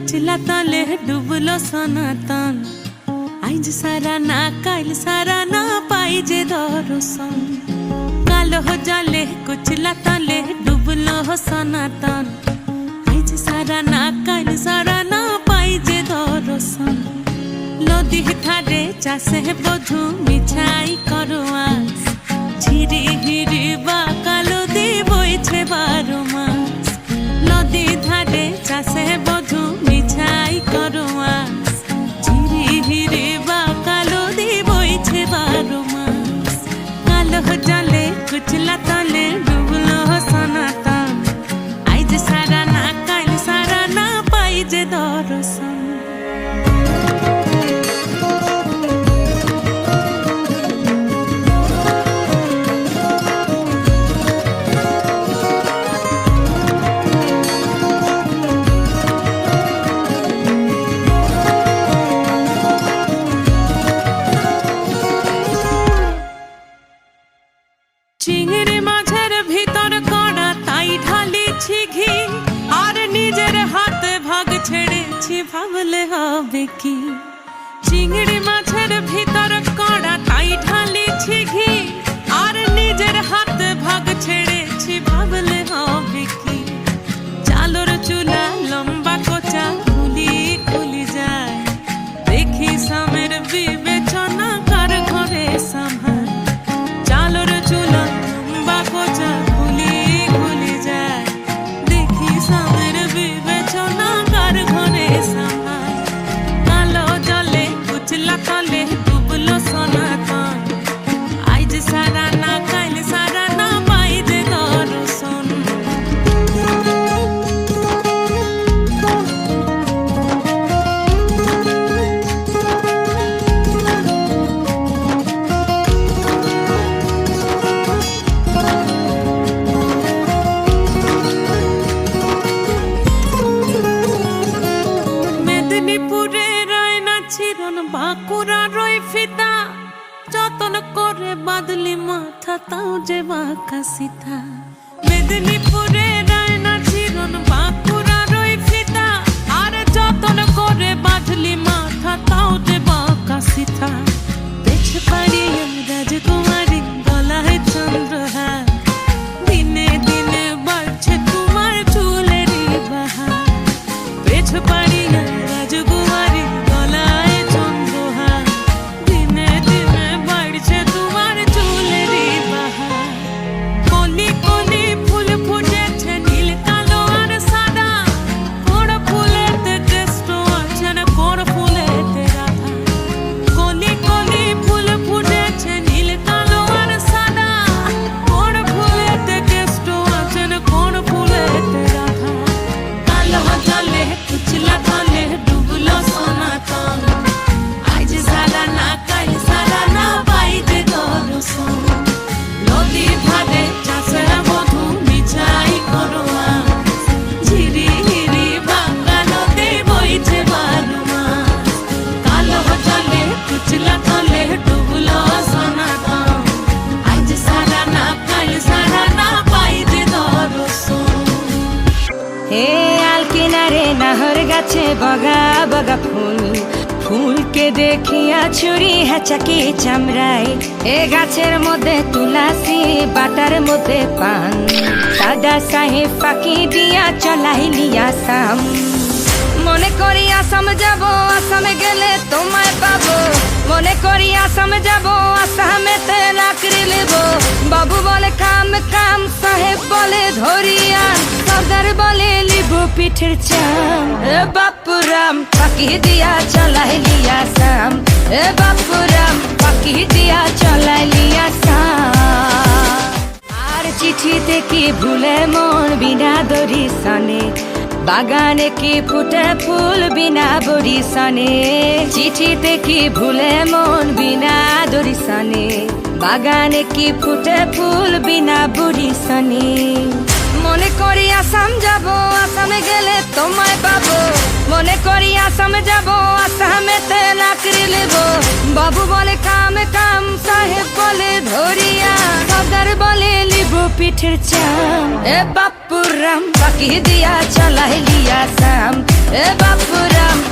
कुचला तले डुबलो सनातन आइज सारा ना काल सारा ना पाई जे दर्शन कालो हो जाले कुचला तले डुबलो सनातन आइज सारा ना काल सारा ना पाई जे दर्शन नदी थारे चासे बधु मिछाई करो आस झिरी हिरी बा कालो दी बइछे 12 मास नदी धारे चासे बधु मिछाई करो आस झिरी हिरी बा कालो दी बइछे 12 मास कालो जाले कुचला तले डुबलो सनातन आइज सारा ना काल सारा ना पाई जे दर्शन चिंगड़ी माझेर भीतर कड़ा ताई ढाली घी और निजेर हाथे भाग छेड़े भावले हबे की चिंगड़ी माझेर भीतर कड़ा ताई ढाली घी और निजेर हाथे भाग छेड़े भावले हबे की चालोर चूल्हा लंबा कोचा खुली खुली जाए देखी सामेर विवेचना कर घरे संभाल चालोर चूल्हा लंबा कोचा खुली खुली जाए देखी सामेर विवेचना कर घरे संभाल कालो जले कुचला तले डुबलो सनातन आइज सारा ना काल सारा ना पाई जे दर्शन बाकुरा रोई फिता जतन करे बादली माथा ताऊ जे बाका सीता मेदिनीपुरे रायना चिरन बाकुरा रोई फिता आरे जतन करे बादली माथा ताऊ जे बाका सीता पेछ पाड़ी राजकुमारी गला है चंद्रहार दिने दिने बढ़छे तुम्हार चुलेरी बहार पेछ पाड़ी राजकुमारी गला नहर गाছে बगा बगा फूल फूल के देखिया छुरी हेचाके चामड़ाई ए गाছের মধ্যে তুলসী বাটার মধ্যে পান সাদা সাহেব ফাঁকি দিয়া চলাইলিয়া সাম মনে করি আসাম যাব আসামে গেলে তোমায় পাবো মনে করি আসাম যাব আসামেতে লাকড়ি নেব বাবু বলে কাম কাম সাহেব বলে ধরিয়া সর্দার বলে লিবু পিঠের চাম এ বাপুরাম ফাঁকি দিয়া চলাইলিয়া সাম এ বাপুরাম ফাঁকি দিয়া চলাইলিয়া সাম আর চিঠিতে কি ভুলে মন বিনা দড়ি সনে বাগানে কি ফুটে ফুল বিনা বড়ি সনে চিঠিতে কি ভুলে মন বিনা দড়ি সনে বাগানে কি ফুটে ফুল বিনা বড়ি সনে মনে করি আসাম যাব আসামে গেলে তোমায় পাবো মনে করি আসাম যাব আসামেতে লাকড়ি নেব বাবু বলে কাম কাম সাহেব বলে ধরিয়া সর্দার বলে লিবু পিঠের চাম এ বাপুরাম ফাঁকি দিয়া চলাইলিয়া সাম এ বাপুরাম